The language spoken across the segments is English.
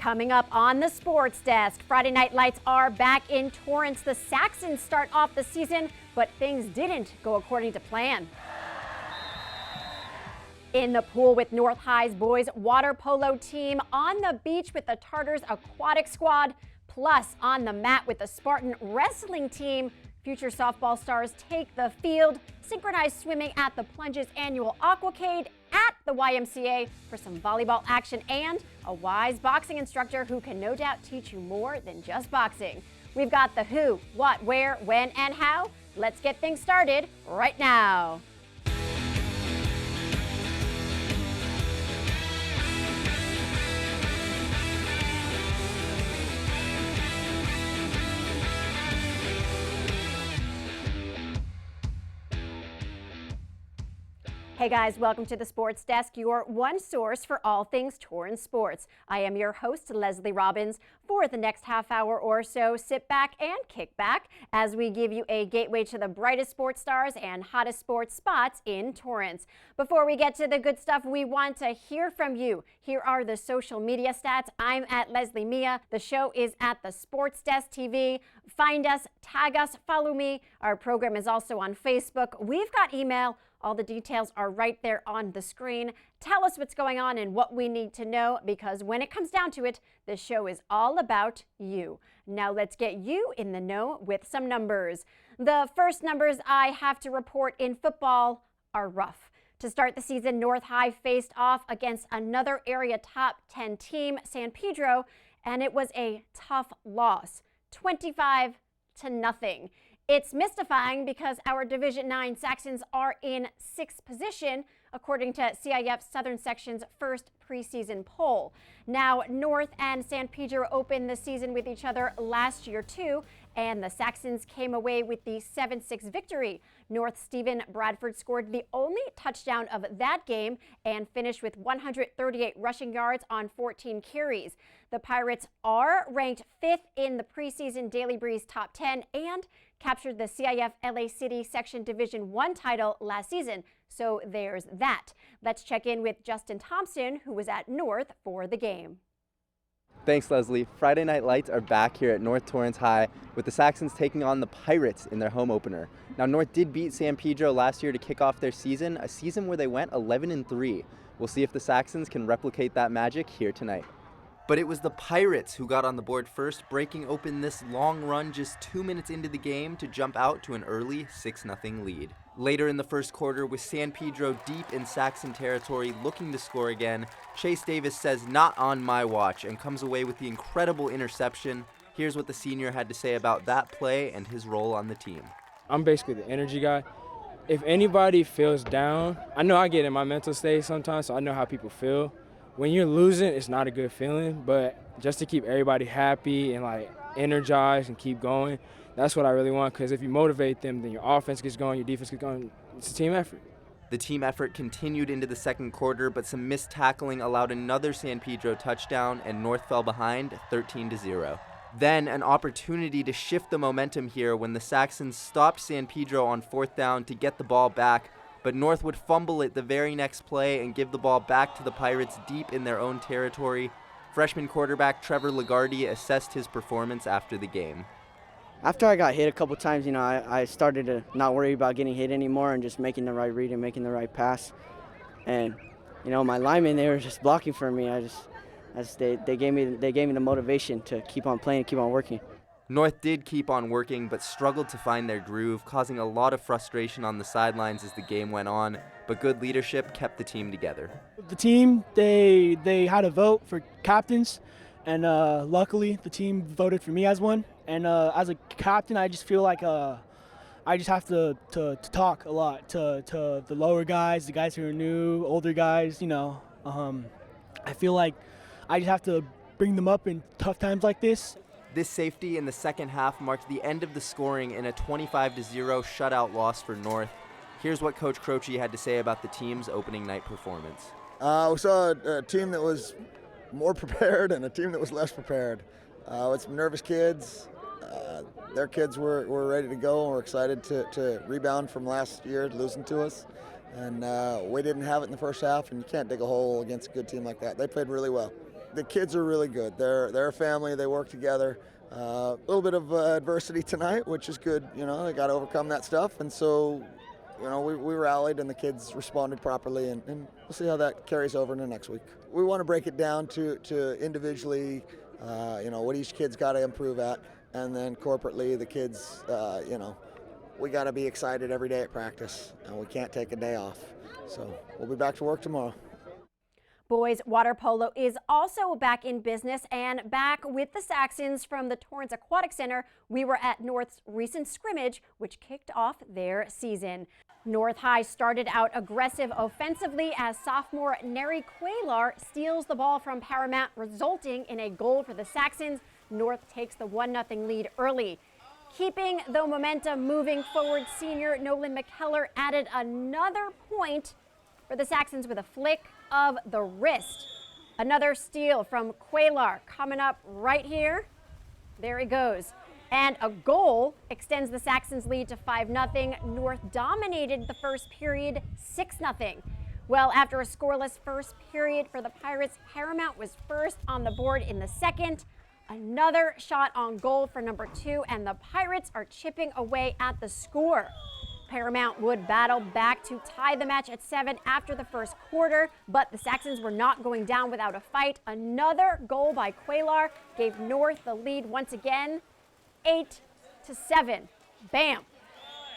Coming up on the Sports Desk, Friday Night Lights are back in Torrance. The Saxons start off the season, but things didn't go according to plan. In the pool with North High's boys water polo team, on the beach with the Tartars Aquatic squad, plus on the mat with the Spartan wrestling team. Future softball stars take the field, synchronized swimming at the Plunge's annual Aquacade, at the YMCA for some volleyball action, and a wise boxing instructor who can no doubt teach you more than just boxing. We've got the who, what, where, when, and how. Let's get things started right now. Hey guys, welcome to the Sports Desk, your one source for all things Torrance sports. I am your host, Lesley Robins. For the next half hour or so, sit back and kick back as we give you a gateway to the brightest sports stars and hottest sports spots in Torrance. Before we get to the good stuff, we want to hear from you. Here are the social media stats. I'm at Leslie Mia. The show is at the Sports Desk TV. Find us, tag us, follow me. Our program is also on Facebook. We've got email. All the details are right there on the screen. Tell us what's going on and what we need to know, because when it comes down to it, the show is all about you. Now let's get you in the know with some numbers. The first numbers I have to report in football are rough. To start the season, North High faced off against another area top 10 team, San Pedro, and it was a tough loss, 25-0. It's mystifying because our Division IX Saxons are in 6th position, according to CIF Southern Section's first preseason poll. Now, North and San Pedro opened the season with each other last year, too, and the Saxons came away with the 7-6 victory. North Stephen Bradford scored the only touchdown of that game and finished with 138 rushing yards on 14 carries. The Pirates are ranked 5th in the preseason Daily Breeze top 10 and captured the CIF LA City Section Division I title last season. So there's that. Let's check in with Justin Thompson, who was at North for the game. Thanks, Leslie. Friday Night Lights are back here at North Torrance High with the Saxons taking on the Pirates in their home opener. Now, North did beat San Pedro last year to kick off their season, a season where they went 11-3. We'll see if the Saxons can replicate that magic here tonight. But it was the Pirates who got on the board first, breaking open this long run just 2 minutes into the game to jump out to an early 6-0 lead. Later in the first quarter, with San Pedro deep in Saxon territory looking to score again, Chase Davis says not on my watch and comes away with the incredible interception. Here's what the senior had to say about that play and his role on the team. I'm basically the energy guy. If anybody feels down, I know I get in my mental state sometimes, so I know how people feel. When you're losing, it's not a good feeling, but just to keep everybody happy and like energized and keep going, that's what I really want, because if you motivate them, then your offense gets going, your defense gets going. It's a team effort. The team effort continued into the second quarter, but some missed tackling allowed another San Pedro touchdown, and North fell behind 13-0. Then an opportunity to shift the momentum here when the Saxons stopped San Pedro on 4th down to get the ball back, but North would fumble it the very next play and give the ball back to the Pirates deep in their own territory. Freshman quarterback Trevor Lagarde assessed his performance after the game. After I got hit a couple times, I started to not worry about getting hit anymore and just making the right read and making the right pass. And, my linemen, they were just blocking for me. They gave me the motivation to keep on playing, keep on working. North did keep on working, but struggled to find their groove, causing a lot of frustration on the sidelines as the game went on, but good leadership kept the team together. The team, they had a vote for captains, and luckily the team voted for me as one. And as a captain, I just feel like I just have to talk a lot to the lower guys, the guys who are new, older guys, I feel like I just have to bring them up in tough times like this. This safety in the second half marked the end of the scoring in a 25-0 shutout loss for North. Here's what Coach Croce had to say about the team's opening night performance. We saw a team that was more prepared and a team that was less prepared. With some nervous kids. Their kids were ready to go and were excited to rebound from last year, losing to us. And we didn't have it in the first half, and you can't dig a hole against a good team like that. They played really well. The kids are really good. They're a family. They work together. A little bit of adversity tonight, which is good. You know, they got to overcome that stuff, and so, you know, we rallied and the kids responded properly, and we'll see how that carries over into next week. We want to break it down to individually, you know, what each kid's got to improve at, and then corporately, the kids, you know, we got to be excited every day at practice, and we can't take a day off. So we'll be back to work tomorrow. Boys water polo is also back in business and back with the Saxons from the Torrance Aquatic Center. We were at North's recent scrimmage, which kicked off their season. North High started out aggressive offensively as sophomore Neri Quaylar steals the ball from Paramount, resulting in a goal for the Saxons. North takes the 1-0 lead early. Keeping the momentum moving forward, senior Nolan McKellar added another point for the Saxons with a flick of the wrist. Another steal from Quaylar coming up right here. There he goes. And a goal extends the Saxons' lead to 5-0. North dominated the first period 6-0. Well, after a scoreless first period for the Pirates, Paramount was first on the board in the second. Another shot on goal for number 2, and the Pirates are chipping away at the score. Paramount would battle back to tie the match at 7 after the first quarter, but the Saxons were not going down without a fight. Another goal by Quaylar gave North the lead once again, 8-7. Bam!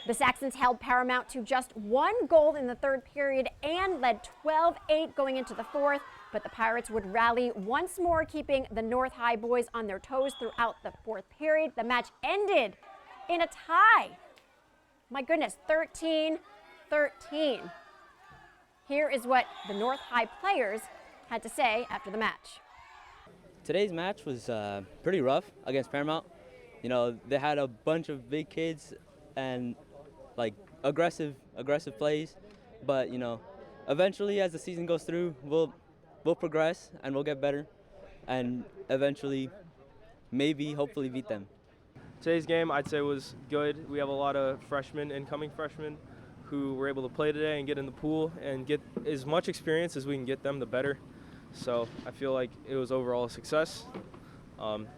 The Saxons held Paramount to just 1 goal in the third period and led 12-8 going into the fourth, but the Pirates would rally once more, keeping the North High boys on their toes throughout the fourth period. The match ended in a tie. My goodness, 13-13. Here is what the North High players had to say after the match. Today's match was pretty rough against Paramount. You know, they had a bunch of big kids and like aggressive plays, but you know, eventually as the season goes through, we'll progress and we'll get better, and eventually, maybe, hopefully beat them. Today's game, I'd say, was good. We have a lot of incoming freshmen, who were able to play today and get in the pool and get as much experience as we can get them, the better. So I feel like it was overall a success.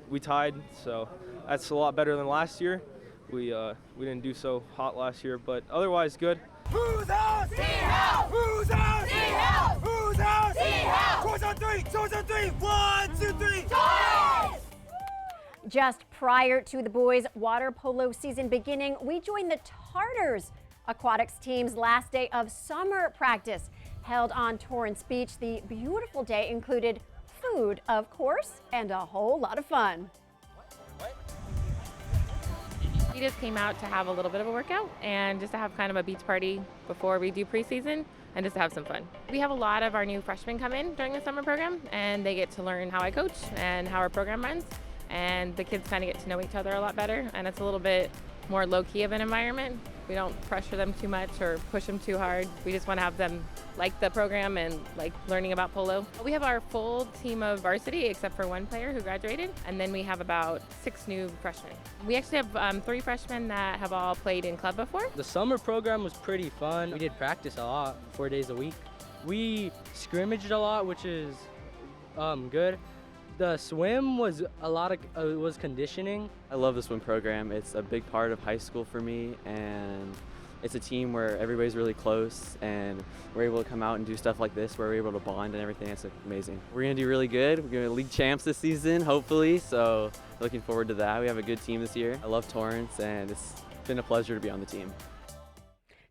We tied, so that's a lot better than last year. We didn't do so hot last year, but otherwise good. Who's out? CCABLE! Who's out? CCABLE! Who's out? CCABLE! Torrance on 3! Torrance on 3! 1, 2, 3! Torrance! Just prior to the boys' water polo season beginning, we joined the Tartars Aquatics team's last day of summer practice. Held on Torrance Beach, the beautiful day included food, of course, and a whole lot of fun. We just came out to have a little bit of a workout and just to have kind of a beach party before we do preseason and just to have some fun. We have a lot of our new freshmen come in during the summer program, and they get to learn how I coach and how our program runs, and the kids kind of get to know each other a lot better, and it's a little bit more low-key of an environment. We don't pressure them too much or push them too hard. We just want to have them like the program and like learning about polo. We have our full team of varsity except for one player who graduated, and then we have about 6 new freshmen. We actually have 3 freshmen that have all played in club before. The summer program was pretty fun. We did practice a lot, 4 days a week. We scrimmaged a lot, which is good. The swim was was conditioning. I love the swim program. It's a big part of high school for me, and it's a team where everybody's really close, and we're able to come out and do stuff like this where we're able to bond and everything. It's amazing. We're going to do really good. We're going to league champs this season, hopefully, so looking forward to that. We have a good team this year. I love Torrance, and it's been a pleasure to be on the team.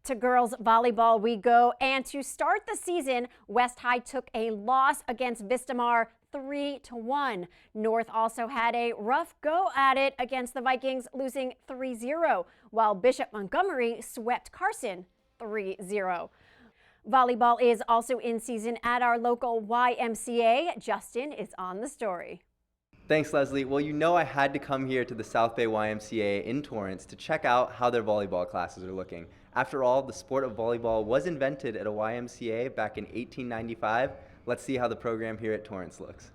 To girls volleyball we go, and to start the season, West High took a loss against Vistamar 3-1. North also had a rough go at it against the Vikings, losing 3-0, while Bishop Montgomery swept Carson 3-0. Volleyball is also in season at our local YMCA. Justin is on the story. Thanks, Lesley. Well, you know I had to come here to the South Bay YMCA in Torrance to check out how their volleyball classes are looking. After all, the sport of volleyball was invented at a YMCA back in 1895. Let's see how the program here at Torrance looks.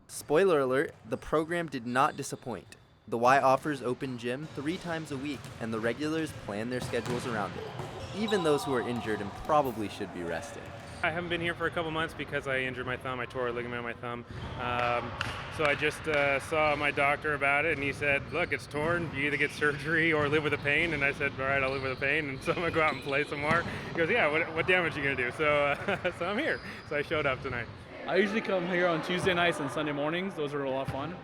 Spoiler alert, the program did not disappoint. The Y offers open gym 3 times a week, and the regulars plan their schedules around it, even those who are injured and probably should be resting. I haven't been here for a couple months because I injured my thumb. I tore a ligament in my thumb. So I just saw my doctor about it, and he said, look, it's torn. You either get surgery or live with the pain. And I said, all right, I'll live with the pain, and so I'm going to go out and play some more. He goes, yeah, what damage are you going to do? So, so I'm here. So I showed up tonight. I usually come here on Tuesday nights and Sunday mornings. Those are a lot of fun.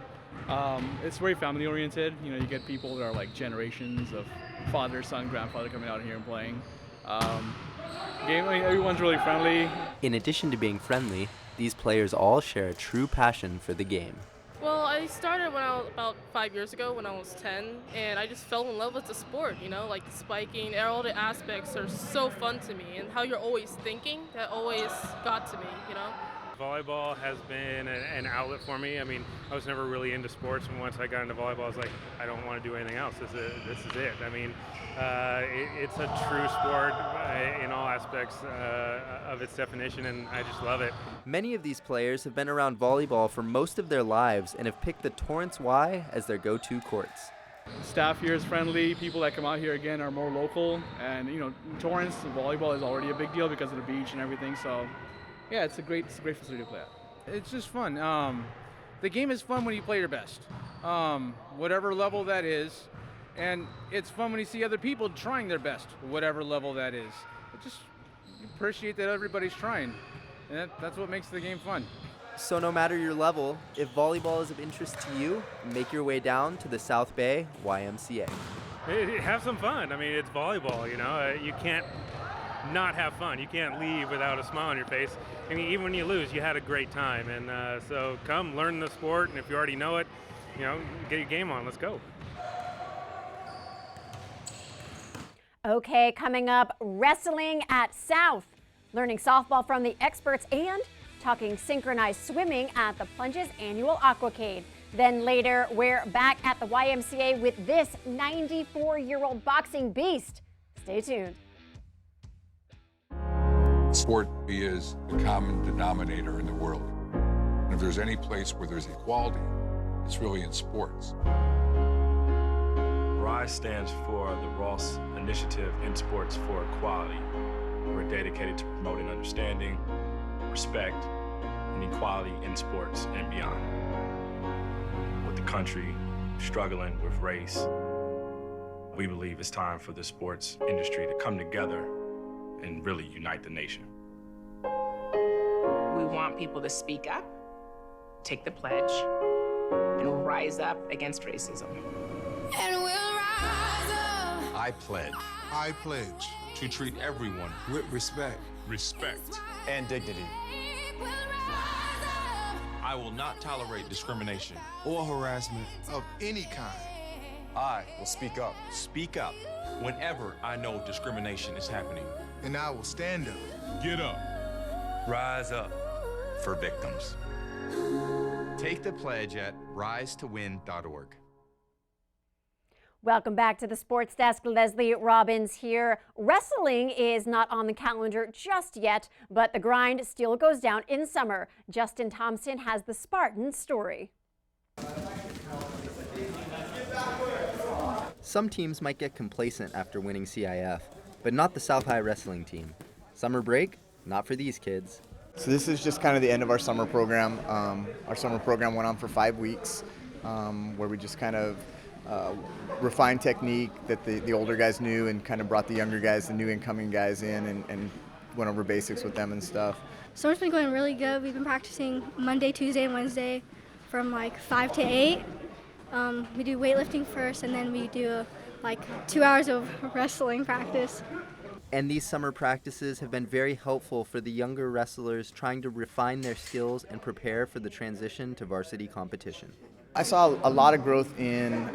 It's very family oriented. You know, you get people that are like generations of father, son, grandfather coming out here and playing. Everyone's really friendly. In addition to being friendly, these players all share a true passion for the game. Well, I started when I was about 5 years ago when I was 10, and I just fell in love with the sport, you know, like the spiking, all the aspects are so fun to me, and how you're always thinking, that always got to me, you know. Volleyball has been an outlet for me. I mean, I was never really into sports, and once I got into volleyball, I was like, I don't want to do anything else. This is it. I mean, it's a true sport in all aspects of its definition, and I just love it. Many of these players have been around volleyball for most of their lives and have picked the Torrance Y as their go-to courts. Staff here is friendly. People that come out here again are more local, and you know, Torrance volleyball is already a big deal because of the beach and everything. So. Yeah, it's a great facility to play at. It's just fun. The game is fun when you play your best, whatever level that is, and it's fun when you see other people trying their best, whatever level that is. Just appreciate that everybody's trying, and that's what makes the game fun. So no matter your level, if volleyball is of interest to you, make your way down to the South Bay YMCA. Have some fun. I mean, it's volleyball, you know. You can't not have fun. You can't leave without a smile on your face. I mean, even when you lose, you had a great time. And so come learn the sport, and if you already know it, you know, get your game on. Let's go. Okay, coming up, wrestling at South, learning softball from the experts, and talking synchronized swimming at the Plunge's annual Aquacade. Then later, we're back at the YMCA with this 94-year-old boxing beast. Stay tuned. Sport is the common denominator in the world. And if there's any place where there's equality, it's really in sports. RISE stands for the Ross Initiative in Sports for Equality. We're dedicated to promoting understanding, respect, and equality in sports and beyond. With the country struggling with race, we believe it's time for the sports industry to come together and really unite the nation. We want people to speak up, take the pledge, and rise up against racism. And we'll rise up. I pledge to treat everyone with respect, and dignity. We'll rise up. I will not tolerate discrimination or harassment of any kind. I will speak up. Speak up whenever I know discrimination is happening. and I will stand up. Get up. Rise up for victims. Take the pledge at risetowin.org. Welcome back to the Sports Desk. Lesley Robins here. Wrestling is not on the calendar just yet, but the grind still goes down in summer. Justin Thompson has the Spartan story. Some teams might get complacent after winning CIF, but not the South High wrestling team. Summer break? Not for these kids. So this is just kind of the end of our summer program. Our summer program went on for 5 weeks, where we just kind of refined technique that the older guys knew and kind of brought the younger guys, the new incoming guys in and went over basics with them and stuff. Summer's been going really good. We've been practicing Monday, Tuesday, and Wednesday from like 5 to 8. We do weightlifting first, and then we do like 2 hours of wrestling practice. And these summer practices have been very helpful for the younger wrestlers trying to refine their skills and prepare for the transition to varsity competition. I saw a lot of growth in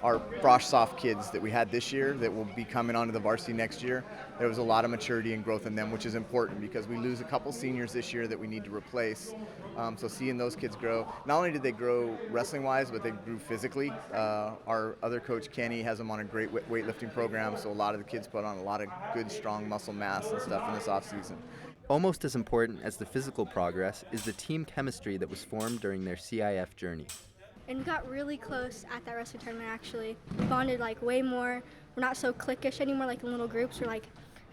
our Frosh Soft kids that we had this year that will be coming onto the varsity next year. There was a lot of maturity and growth in them, which is important because we lose a couple seniors this year that we need to replace. So seeing those kids grow, not only did they grow wrestling-wise, but they grew physically. Our other coach, Kenny, has them on a great weightlifting program, so a lot of the kids put on a lot of good, strong muscle mass and stuff in this off-season. Almost as important as the physical progress is the team chemistry that was formed during their CIF journey. And we got really close at that wrestling tournament, actually. We bonded like way more. We're not so cliquish anymore like in little groups. We're like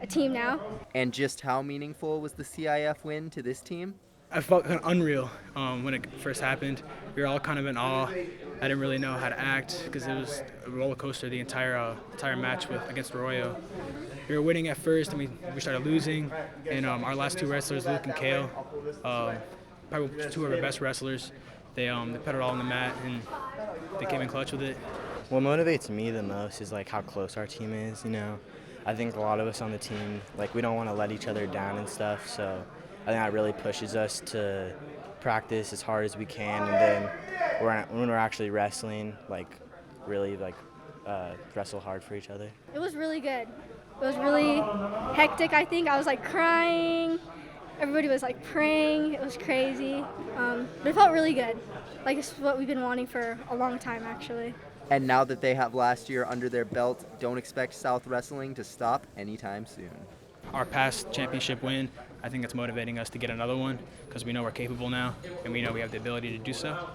a team now. And just how meaningful was the CIF win to this team? I felt kind of unreal when it first happened. We were all kind of in awe. I didn't really know how to act because it was a roller coaster the entire match against Arroyo. We were winning at first, and we started losing. And our last two wrestlers, Luke and Kale, probably two of our best wrestlers, they put it all on the mat, and they came in clutch with it. What motivates me the most is like how close our team is. You know, I think a lot of us on the team, like, we don't want to let each other down and stuff. So I think that really pushes us to practice as hard as we can, and then when we're actually wrestling, like, really wrestle hard for each other. It was really good. It was really hectic, I think. I was like crying. Everybody was like praying. It was crazy. But it felt really good. Like, it's what we've been wanting for a long time, actually. And now that they have last year under their belt, don't expect South Wrestling to stop anytime soon. Our past championship win, I think it's motivating us to get another one because we know we're capable now, and we know we have the ability to do so.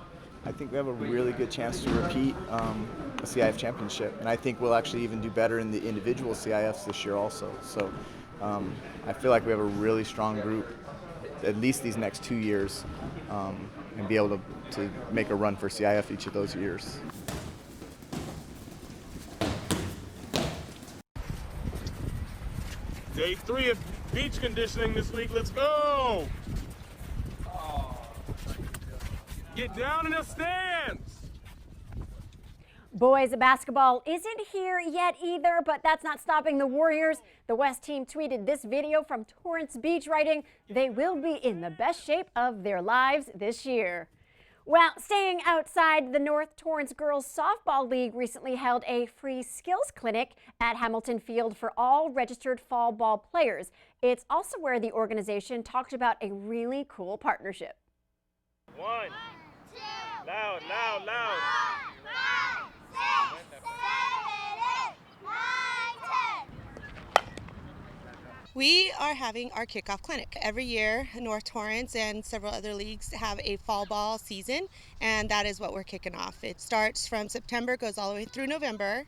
I think we have a really good chance to repeat a CIF championship, and I think we'll actually even do better in the individual CIFs this year also. So I feel like we have a really strong group, at least these next 2 years, and be able to make a run for CIF each of those years. Day 3 of beach conditioning this week. Let's go! Get down in the stands! Boys basketball isn't here yet either, but that's not stopping the Warriors. The West team tweeted this video from Torrance Beach, writing, "They will be in the best shape of their lives this year." Well, staying outside, the North Torrance Girls Softball League recently held a free skills clinic at Hamilton Field for all registered fall ball players. It's also where the organization talked about a really cool partnership. 1, 2, loud, loud, loud. 5, 6, 7, 8, 9, 10. We are having our kickoff clinic. Every year, North Torrance and several other leagues have a fall ball season, and that is what we're kicking off. It starts from September, goes all the way through November.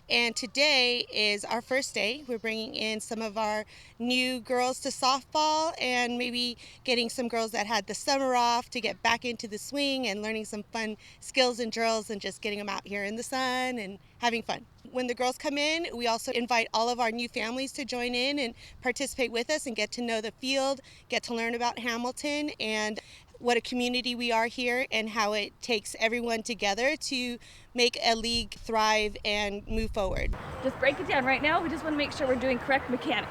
And today is our first day. We're bringing in some of our new girls to softball and maybe getting some girls that had the summer off to get back into the swing and learning some fun skills and drills and just getting them out here in the sun and having fun. When the girls come in, we also invite all of our new families to join in and participate with us and get to know the field, get to learn about Hamilton and what a community we are here and how it takes everyone together to make a league thrive and move forward. Just break it down right now. We just want to make sure we're doing correct mechanics.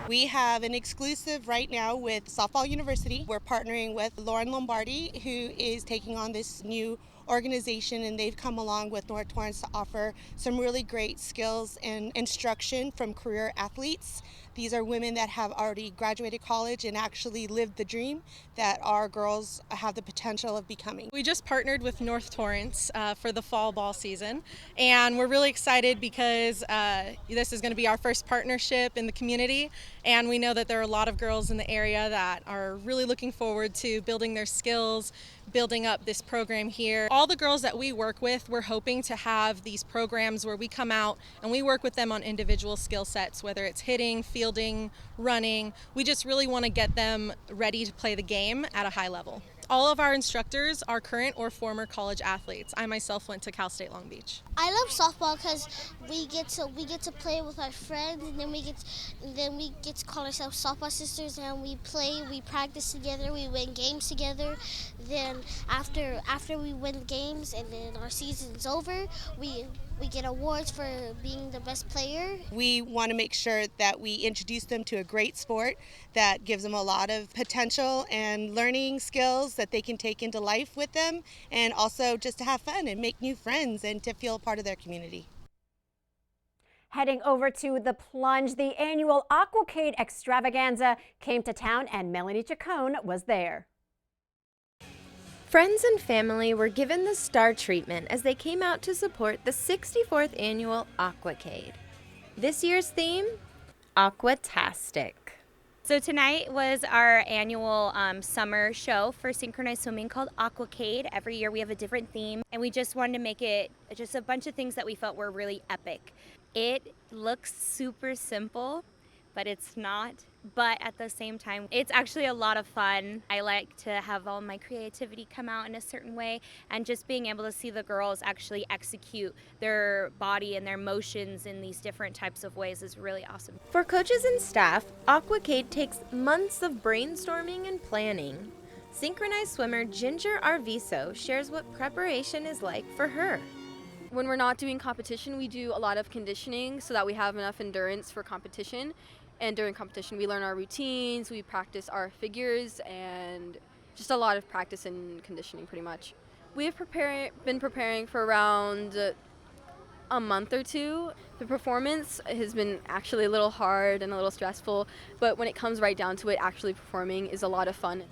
We have an exclusive right now with Softball University. We're partnering with Lauren Lombardi, who is taking on this new organization, and they've come along with North Torrance to offer some really great skills and instruction from career athletes. These are women that have already graduated college and actually lived the dream that our girls have the potential of becoming. We just partnered with North Torrance for the fall ball season, and we're really excited because this is going to be our first partnership in the community, and we know that there are a lot of girls in the area that are really looking forward to building their skills, building up this program here. All the girls that we work with, we're hoping to have these programs where we come out and we work with them on individual skill sets, whether it's hitting, fielding, running. We just really want to get them ready to play the game at a high level. All of our instructors are current or former college athletes. I myself went to Cal State Long Beach. I love softball because we get to play with our friends, and then we get to call ourselves softball sisters, and we play, we practice together, we win games together. Then after we win games and then our season's over, we get awards for being the best player. We want to make sure that we introduce them to a great sport that gives them a lot of potential and learning skills that they can take into life with them, and also just to have fun and make new friends and to feel a part of their community. Heading over to the Plunge, the annual Aquatic extravaganza came to town and Melanie Chacon was there. Friends and family were given the star treatment as they came out to support the 64th annual Aquacade. This year's theme, Aquatastic. So tonight was our annual summer show for synchronized swimming called Aquacade. Every year we have a different theme, and we just wanted to make it just a bunch of things that we felt were really epic. It looks super simple, but it's not. But at the same time, it's actually a lot of fun. I like to have all my creativity come out in a certain way, and just being able to see the girls actually execute their body and their motions in these different types of ways is really awesome. For coaches and staff, Aquacade takes months of brainstorming and planning. Synchronized swimmer Ginger Arviso shares what preparation is like for her. When we're not doing competition, we do a lot of conditioning so that we have enough endurance for competition. And during competition, we learn our routines, we practice our figures, and just a lot of practice and conditioning pretty much. We have been preparing for around a month or two. The performance has been actually a little hard and a little stressful, but when it comes right down to it, actually performing is a lot of fun.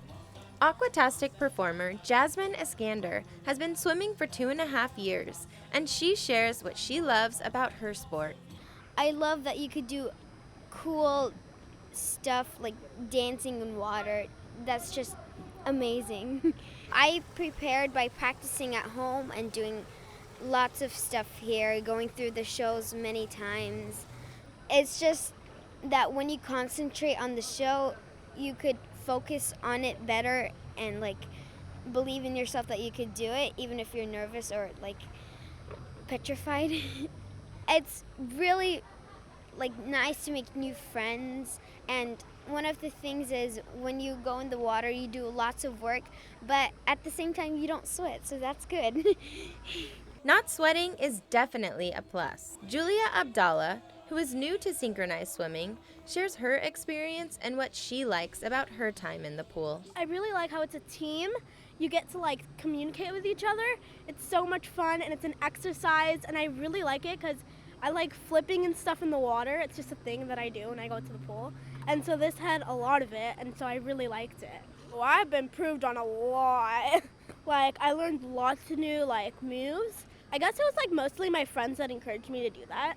Aquatastic performer Jasmine Iskander has been swimming for 2.5 years, and she shares what she loves about her sport. I love that you could do cool stuff like dancing in water. That's just amazing. I prepared by practicing at home and doing lots of stuff here, going through the shows many times. It's just that when you concentrate on the show, you could focus on it better and like believe in yourself that you could do it even if you're nervous or like petrified. It's really like nice to make new friends, and one of the things is when you go in the water you do lots of work, but at the same time you don't sweat, so that's good. Not sweating is definitely a plus. Julia Abdallah, who is new to synchronized swimming, shares her experience and what she likes about her time in the pool. I really like how it's a team. You get to like communicate with each other. It's so much fun and it's an exercise, and I really like it because I like flipping and stuff in the water. It's just a thing that I do when I go to the pool. And so this had a lot of it, and so I really liked it. Well, I've been improved on a lot. Like, I learned lots of new, like, moves. I guess it was, like, mostly my friends that encouraged me to do that.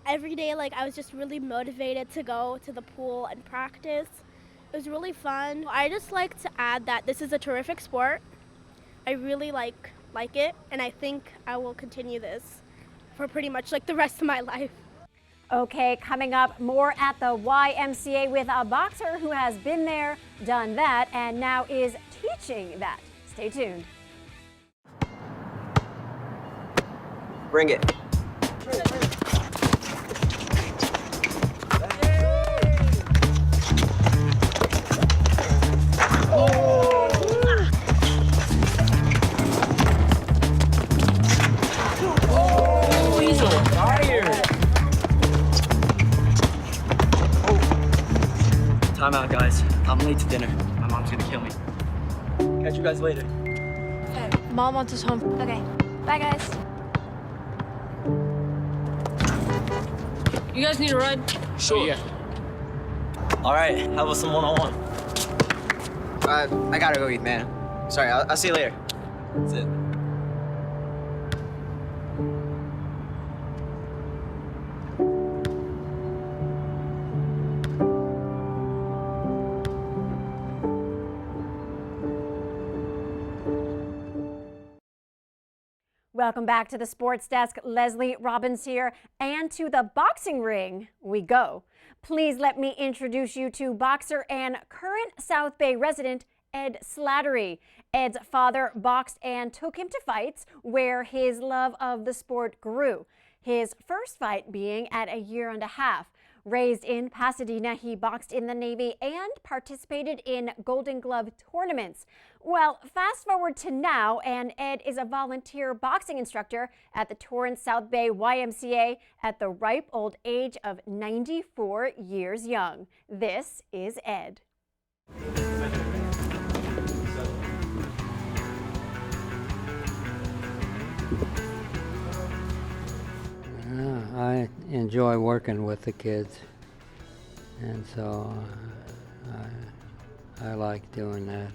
Every day, like, I was just really motivated to go to the pool and practice. It was really fun. I just like to add that this is a terrific sport. I really like it, and I think I will continue this for pretty much like the rest of my life. Okay, coming up, more at the YMCA with a boxer who has been there, done that, and now is teaching that. Stay tuned. Bring it. Time out, guys. I'm late to dinner. My mom's gonna kill me. Catch you guys later. Okay, Mom wants us home. Okay, bye guys. You guys need a ride? Sure. Yeah. All right, how about some one-on-one? I gotta go eat, man. Sorry, I'll see you later. That's it. Welcome back to the Sports Desk. Lesley Robins here, and to the boxing ring we go. Please let me introduce you to boxer and current South Bay resident Ed Slattery. Ed's father boxed and took him to fights where his love of the sport grew. His first fight being at 1.5 years. Raised in Pasadena, he boxed in the Navy and participated in Golden Glove tournaments. Well, fast forward to now, and Ed is a volunteer boxing instructor at the Torrance South Bay YMCA at the ripe old age of 94 years young. This is Ed. I enjoy working with the kids, and so I like doing that.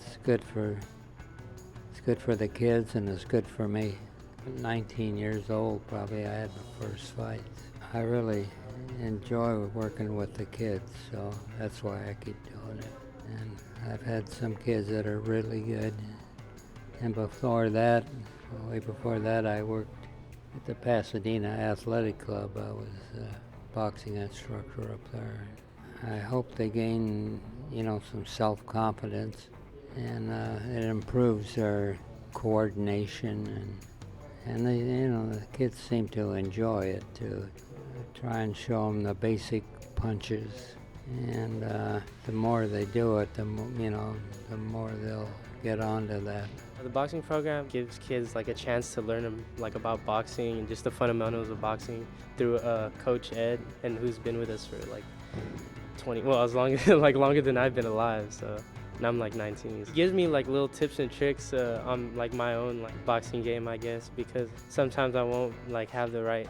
It's good for the kids, and it's good for me. 19 years old, probably I had my first fight. I really enjoy working with the kids, so that's why I keep doing it. And I've had some kids that are really good, and before that, way before that, I worked at the Pasadena Athletic Club. I was boxing instructor up there. I hope they gain, some self-confidence, and it improves their coordination, and they, the kids seem to enjoy it too. Try and show them the basic punches, and the more they do it, the more they'll get onto that. The boxing program gives kids like a chance to learn like about boxing and just the fundamentals of boxing through Coach Ed, and who's been with us for like 20, as long longer than I've been alive. So now I'm like 19. He gives me like little tips and tricks on like my own like boxing game, I guess, because sometimes I won't like have the right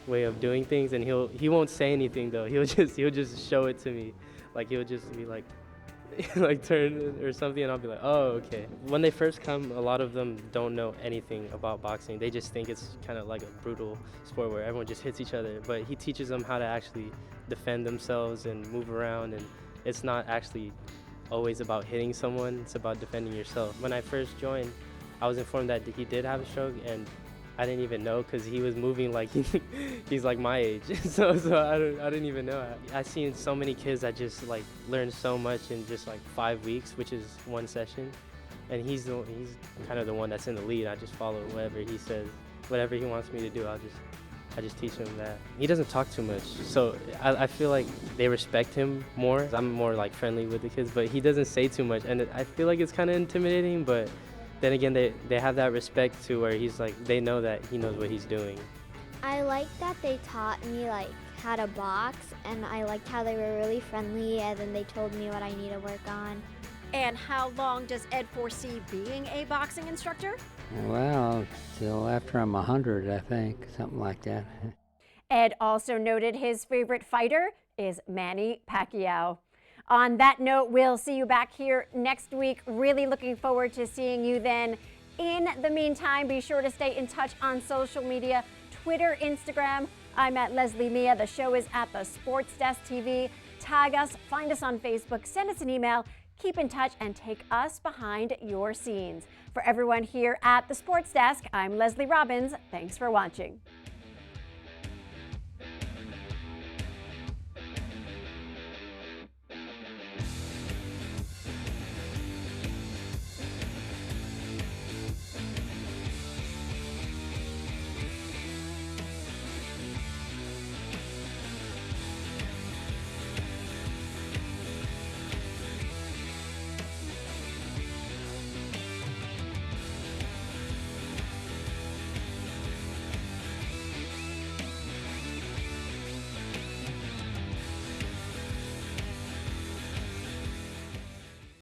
way of doing things, and he won't say anything though. He'll just show it to me. Like he'll just be like like turn or something, and I'll be like, oh, okay. When they first come, a lot of them don't know anything about boxing. They just think it's kind of like a brutal sport where everyone just hits each other. But he teaches them how to actually defend themselves and move around, and it's not actually always about hitting someone, it's about defending yourself. When I first joined, I was informed that he did have a stroke, and I didn't even know because he was moving like he's like my age. so I didn't even know. I've seen so many kids that just like learn so much in just like 5 weeks, which is one session. And he's kind of the one that's in the lead. I just follow whatever he says, whatever he wants me to do. I just teach him that. He doesn't talk too much, so I feel like they respect him more. I'm more like friendly with the kids, but he doesn't say too much, and I feel like it's kind of intimidating, but then again, they have that respect to where he's like, they know that he knows what he's doing. I like that they taught me like how to box, and I liked how they were really friendly, and then they told me what I need to work on. And how long does Ed foresee being a boxing instructor? Well, till after I'm 100, I think, something like that. Ed also noted his favorite fighter is Manny Pacquiao. On that note, we'll see you back here next week. Really looking forward to seeing you then. In the meantime, be sure to stay in touch on social media, Twitter, Instagram. I'm at Lesley Mia. The show is at the SportsDesk TV. Tag us, find us on Facebook, send us an email, keep in touch, and take us behind your scenes. For everyone here at the SportsDesk, I'm Lesley Robins. Thanks for watching.